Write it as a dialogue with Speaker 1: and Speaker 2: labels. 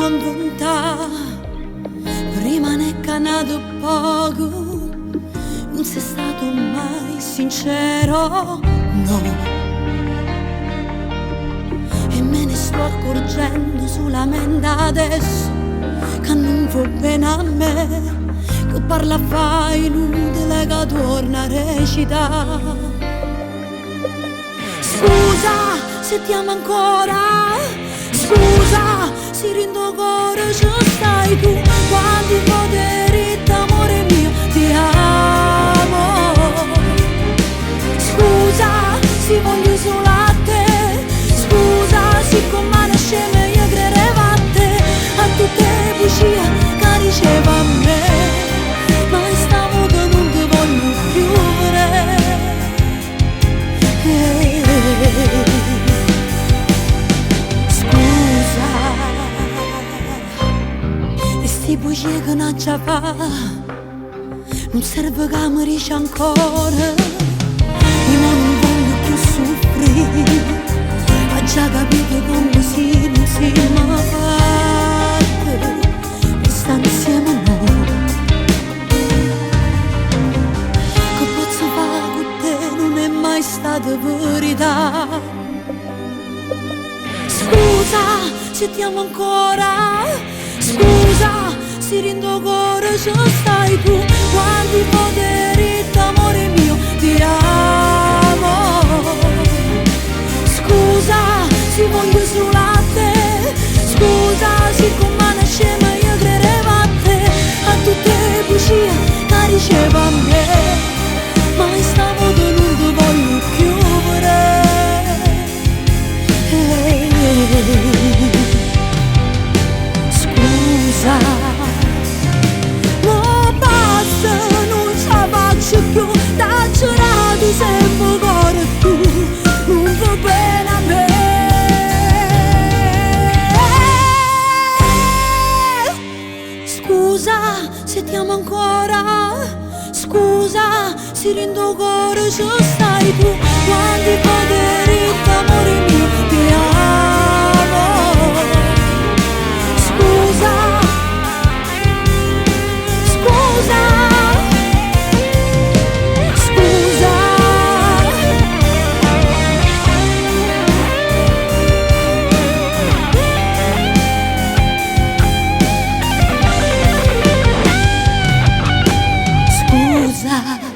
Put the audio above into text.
Speaker 1: inventare, prima ne è canato poco, non sei stato mai sincero, no. E me ne sto accorgendo solamente adesso, che non va bene a me, che parla fa inutile che torna a recitare. Scusa se ti amo ancora, scusa se rindo cuore ci stai tu, quanti poteri d'amore mio ti amo. Scusa se voglio solo a te, scusa se con mano scema io credevo a te, a tutte le bugie che diceva a me, ma stavolta non ti voglio più vedere. Scusa, e sti bugie che non ci fa, non serve che mi dici ancora, io non voglio più soffrire, ho già capito come si non si mai fatta, e sta insieme a noi, che posso fare con te non è mai stata verità. Scusa se ti amo ancora, scusa se rindo cuore ci stai tu, quanti poteri d'amore mio ti amo. Scusa se voglio solo a te, scusa se con mano scema io credevo a te, a tutte le bugie che diceva a me, ma stavolta non ti voglio più vedere. Scusa, ma basta, non ce la faccio più, t'ho giurato sempre cuore tu, non va bene a me. Scusa se ti amo ancora, scusa se rindo cuore ci stai tu, quanti poteri d'amore mio ti amo. Scusa, scusa, scusa. Scusa.